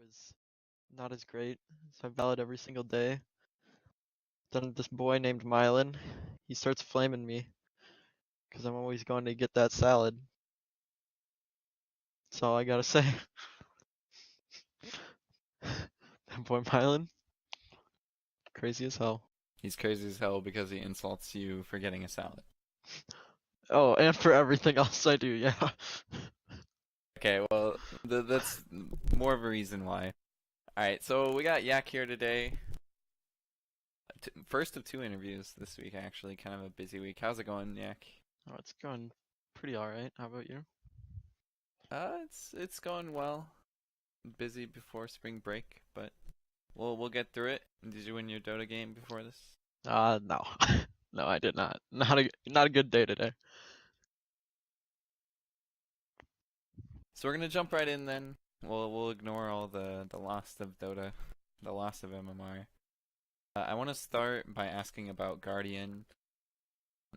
is not as great. So I ballad every single day. Then this boy named Mylan, he starts flaming me because I'm always going to get that salad. That's all I gotta say. That boy Mylan, crazy as hell. He's crazy as hell because he insults you for getting a salad. Oh, and for everything else I do, yeah. Okay, well, that's more of a reason why. Alright, so we got Yak here today. First of 2 interviews this week, actually. Kind of a busy week. How's it going, Yak? Oh, it's going pretty alright. How about you? It's going well. Busy before spring break, but we'll get through it. Did you win your Dota game before this? No. No, I did not. Not a good day today. So we're gonna jump right in then. We'll ignore all the loss of Dota, the loss of MMR. I want to start by asking about Guardian.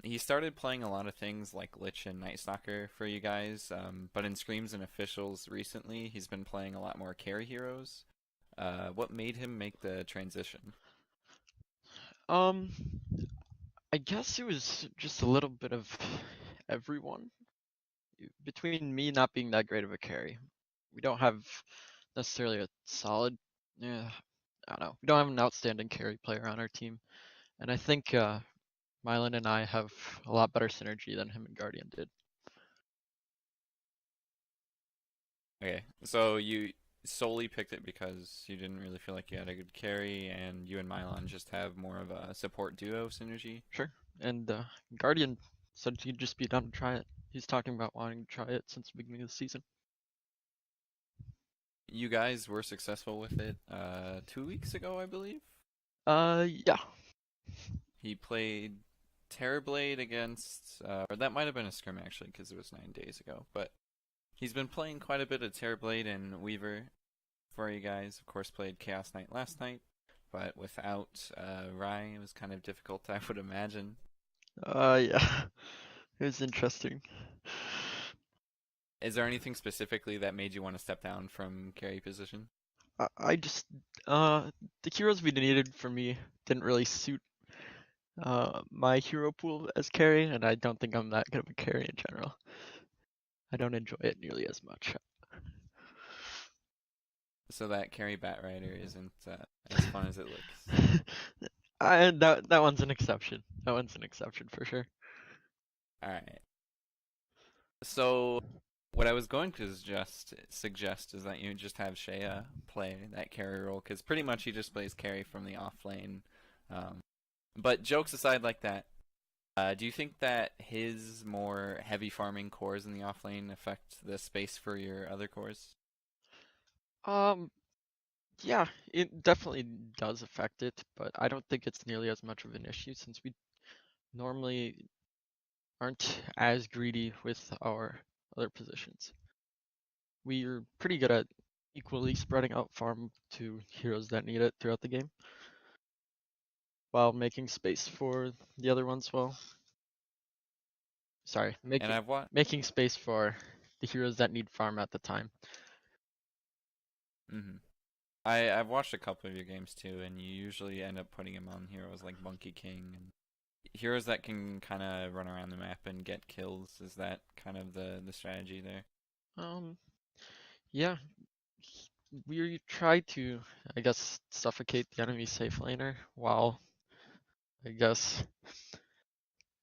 He started playing a lot of things like Lich and Night Stalker for you guys, but in Screams and Officials recently, he's been playing a lot more carry heroes. What made him make the transition? I guess it was just a little bit of everyone. Between me not being that great of a carry, we don't have necessarily a solid, yeah, I don't know. We don't have an outstanding carry player on our team, and I think Mylan and I have a lot better synergy than him and Guardian did. Okay, so you solely picked it because you didn't really feel like you had a good carry, and you and Mylon just have more of a support duo synergy? Sure. And Guardian said he'd just be down to try it. He's talking about wanting to try it since the beginning of the season. You guys were successful with it 2 weeks ago, I believe? Yeah. He played Terrorblade against, or that might have been a scrim actually, because it was 9 days ago. But he's been playing quite a bit of Terrorblade and Weaver for you guys. Of course, played Chaos Knight last night, but without Rai, it was kind of difficult, I would imagine. Yeah. It was interesting. Is there anything specifically that made you want to step down from carry position? I just the heroes we needed for me didn't really suit my hero pool as carry, and I don't think I'm that good of a carry in general. I don't enjoy it nearly as much. So that carry Bat Rider isn't as fun as it looks. That one's an exception. That one's an exception for sure. Alright. So what I was going to suggest is that you just have Shea play that carry role, because pretty much he just plays carry from the off lane. But jokes aside like that, do you think that his more heavy farming cores in the off lane affect the space for your other cores? Yeah, it definitely does affect it, but I don't think it's nearly as much of an issue since we normally aren't as greedy with our other positions. We're pretty good at equally spreading out farm to heroes that need it throughout the game, while making space for the other ones. Well, sorry, And I've watched. making space for the heroes that need farm at the time. I've watched a couple of your games too, and you usually end up putting him on heroes like Monkey King and heroes that can kind of run around the map and get kills. Is that kind of the strategy there? Yeah, we try to, I guess, suffocate the enemy safe laner while, I guess,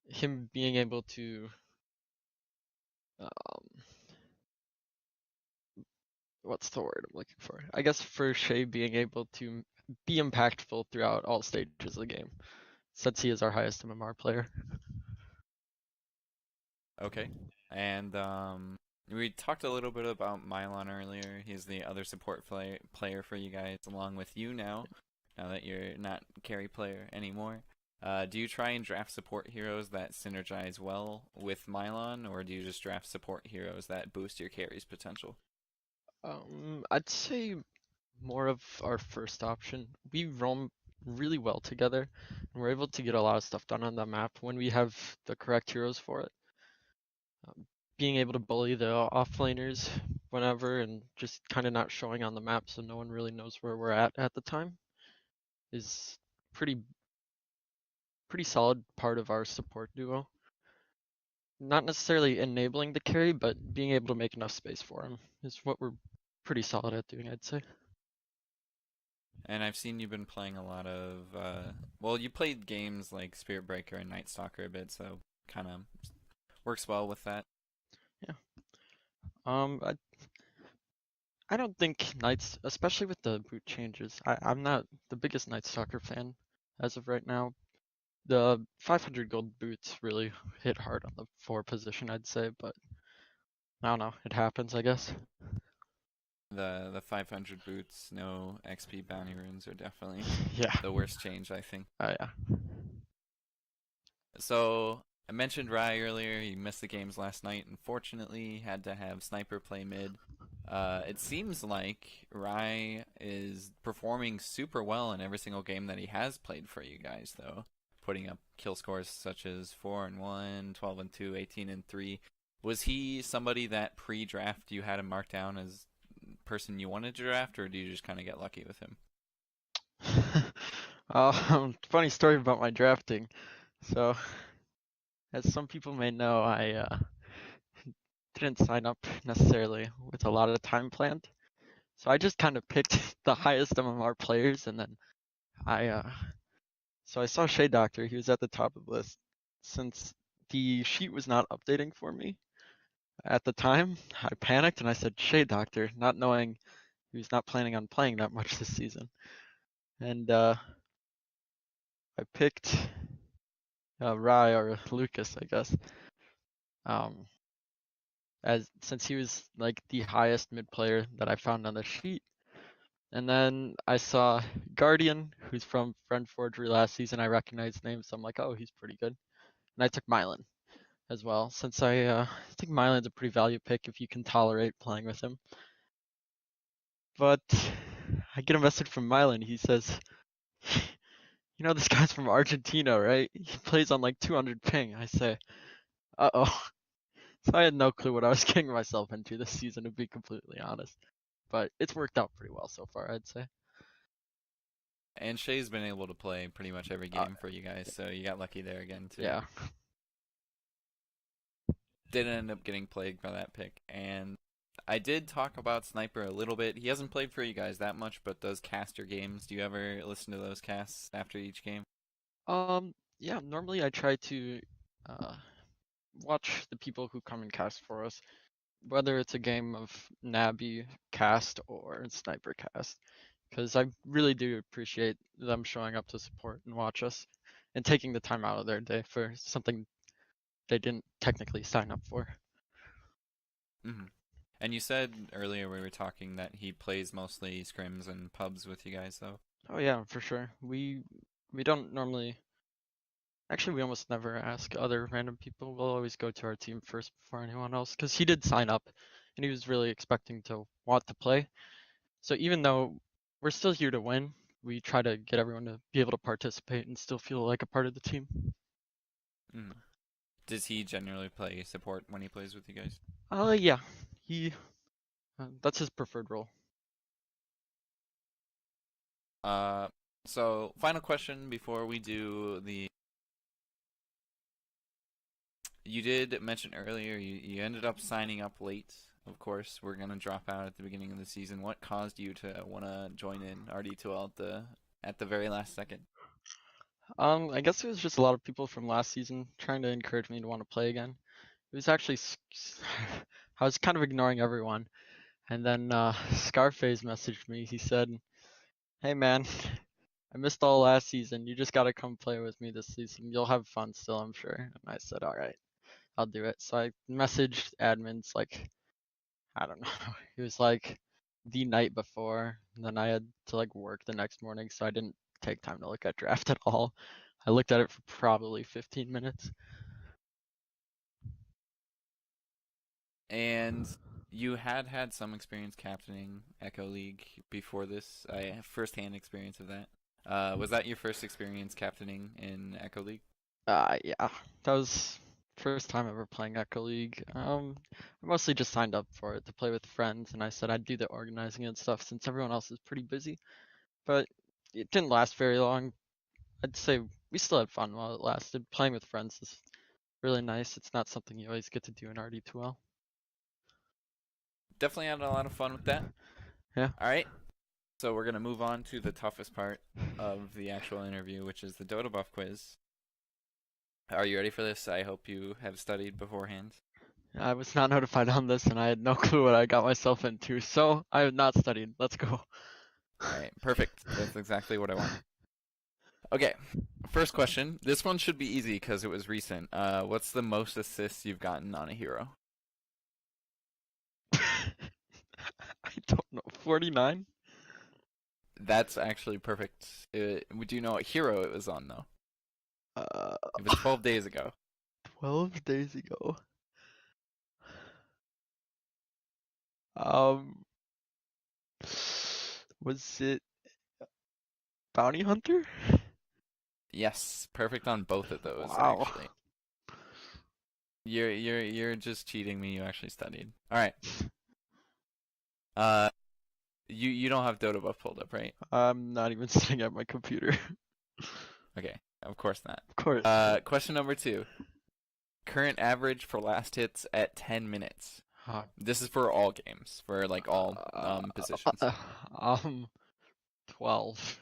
him being able to, um, what's the word I'm looking for? I guess for Shay being able to be impactful throughout all stages of the game, since he is our highest MMR player. Okay. And we talked a little bit about Mylon earlier. He's the other support player for you guys, along with you now that you're not carry player anymore. Do you try and draft support heroes that synergize well with Mylon, or do you just draft support heroes that boost your carry's potential? I'd say more of our first option. We roam really well together, and we're able to get a lot of stuff done on the map when we have the correct heroes for it. Being able to bully the offlaners, whenever and just kind of not showing on the map so no one really knows where we're at the time is pretty solid part of our support duo. Not necessarily enabling the carry, but being able to make enough space for him is what we're pretty solid at doing, I'd say. And I've seen you've been playing a lot of, well, you played games like Spirit Breaker and Night Stalker a bit, so kind of works well with that. Yeah. I don't think Knights, especially with the boot changes, I'm not the biggest Night Stalker fan as of right now. The 500 gold boots really hit hard on the 4 position, I'd say, but I don't know. It happens, I guess. The 500 boots, no XP bounty runes are definitely Yeah. the worst change, I think. Yeah. So I mentioned Rai earlier. He missed the games last night. Unfortunately, had to have Sniper play mid. It seems like Rai is performing super well in every single game that he has played for you guys, though, putting up kill scores such as 4-1, 12-2, 18-3. Was he somebody that pre-draft you had him marked down as person you wanted to draft, or do you just kind of get lucky with him? Funny story about my drafting. So, as some people may know, I didn't sign up necessarily with a lot of time planned. So I just kind of picked the highest MMR players, and then I so I saw Shade Doctor. He was at the top of the list. Since the sheet was not updating for me at the time, I panicked and I said Shade Doctor, not knowing he was not planning on playing that much this season. And I picked Rai or Lucas, I guess. Um, as since he was like the highest mid player that I found on the sheet. And then I saw Guardian, who's from Friend Forgery last season. I recognized names, so I'm like, oh, he's pretty good. And I took Mylan as well, since I think Mylan's a pretty value pick if you can tolerate playing with him. But I get a message from Mylan. He says, you know, this guy's from Argentina, right? He plays on like 200 ping. I say, uh-oh. So I had no clue what I was getting myself into this season, to be completely honest. But it's worked out pretty well so far, I'd say. And Shay's been able to play pretty much every game for you guys, so you got lucky there again too. Yeah. Didn't end up getting plagued by that pick. And I did talk about Sniper a little bit. He hasn't played for you guys that much, but does cast your games. Do you ever listen to those casts after each game? Yeah, normally I try to uh, watch the people who come and cast for us, whether it's a game of Nabi cast or Sniper cast, because I really do appreciate them showing up to support and watch us and taking the time out of their day for something they didn't technically sign up for. Mm-hmm. And you said earlier we were talking that he plays mostly scrims and pubs with you guys, though. Oh yeah, for sure. We don't normally. Actually, we almost never ask other random people. We'll always go to our team first before anyone else, because he did sign up, and he was really expecting to want to play. So even though we're still here to win, we try to get everyone to be able to participate and still feel like a part of the team. Mm. Does he generally play support when he plays with you guys? Yeah, he that's his preferred role. Uh, so final question before we do the. You did mention earlier you ended up signing up late. Of course, we're gonna drop out at the beginning of the season. What caused you to want to join in RD2L at the very last second? I guess it was just a lot of people from last season trying to encourage me to want to play again. It was actually I was kind of ignoring everyone, and then Scarface messaged me. He said, "Hey man, I missed all last season. You just gotta come play with me this season. You'll have fun still, I'm sure." And I said, "All right, I'll do it." So I messaged admins like, I don't know. It was like the night before, and then I had to like work the next morning, so I didn't take time to look at draft at all. I looked at it for probably 15 minutes. And you had some experience captaining Echo League before this. I have first-hand experience of that. Was that your first experience captaining in Echo League? Yeah, that was first time ever playing Echo League. I mostly just signed up for it to play with friends, and I said I'd do the organizing and stuff since everyone else is pretty busy. But it didn't last very long. I'd say we still had fun while it lasted. Playing with friends is really nice. It's not something you always get to do in RD2L. Definitely had a lot of fun with that. Yeah. All right. So we're gonna move on to the toughest part of the actual interview, which is the Dota buff quiz. Are you ready for this? I hope you have studied beforehand. I was not notified on this, and I had no clue what I got myself into, so I have not studied. Let's go. Alright, perfect. That's exactly what I want. Okay, first question. This one should be easy because it was recent. What's the most assists you've gotten on a hero? I don't know. 49? That's actually perfect. Do you know what hero it was on, though? Uh, It was 12 days ago. 12 days ago. Um, was it Bounty Hunter? Yes, perfect on both of those, Wow. actually. You're just cheating me. You actually studied. All right. You don't have Dota buff pulled up, right? I'm not even sitting at my computer. Okay, of course not. Of course. Question number 2. Current average for last hits at 10 minutes. Huh. This is for all games, for like all positions. 12.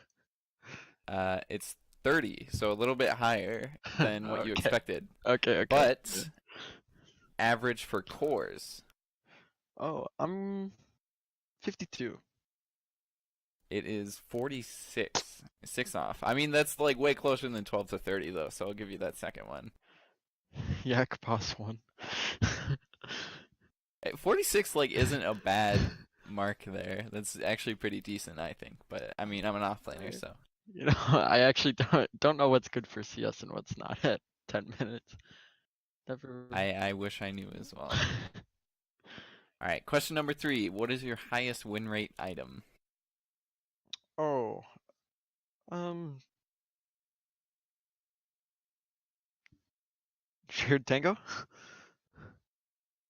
It's 30, so a little bit higher than what you Okay. expected. Okay. But average for cores, Oh, I'm 52. it is 46. 6 off. I mean, that's like way closer than 12 to 30 though, so I'll give you that second one. Yak Boss 1. 46 like isn't a bad mark there. That's actually pretty decent, I think. But I mean, I'm an offlaner, so. You know, I actually don't know what's good for CS and what's not at 10 minutes. Never. I wish I knew as well. All right, question number 3. What is your highest win rate item? Oh. Shared Tango?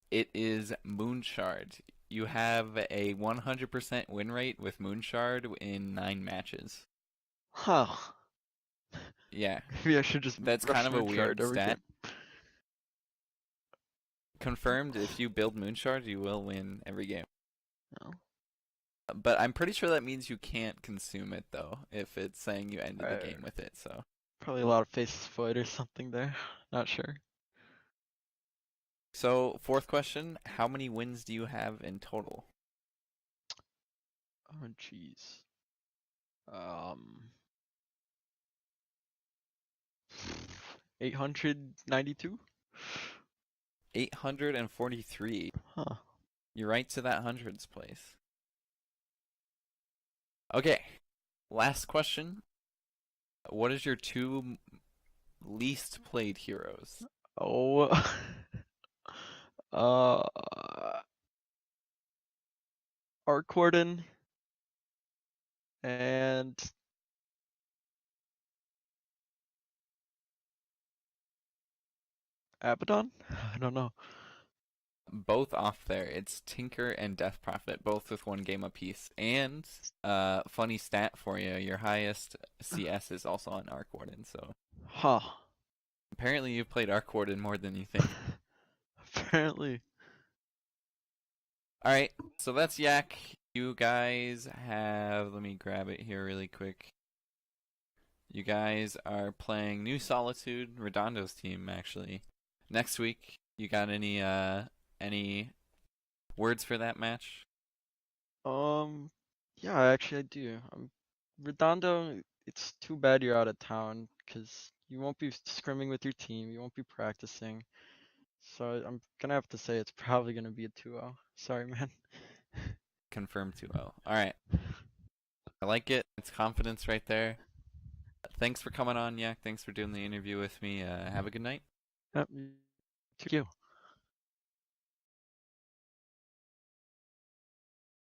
It is Moonshard. You have a 100% win rate with Moonshard in 9 matches. Huh. Yeah, Maybe I should just that's rush kind of a Moonshard weird every stat. game. Confirmed, if you build Moonshard, you will win every game. No. But I'm pretty sure that means you can't consume it, though, if it's saying you ended the Right. game with it, so. Probably a lot of faces void or something there. Not sure. So, fourth question, how many wins do you have in total? Oh, jeez. 892? 843. Huh. You're right to that hundreds place. Okay, last question. What is your 2 least played heroes? Oh. uh. Arcorden and Abaddon? I don't know. Both off there. It's Tinker and Death Prophet, both with 1 game apiece. And funny stat for you, your highest CS is also on Arc Warden, so Huh. apparently you've played Arc Warden more than you think. Apparently. Alright, so that's Yak. You guys have, let me grab it here really quick. You guys are playing New Solitude, Redondo's team actually. Next week, you got any words for that match? Yeah, actually I do. Redondo, it's too bad you're out of town, because you won't be scrimming with your team, you won't be practicing. So I'm gonna have to say it's probably gonna be a 2-0. Sorry, man. Confirmed 2-0. Alright. I like it. It's confidence right there. Thanks for coming on, Yak. Thanks for doing the interview with me. Have a good night. Yep. Thank you.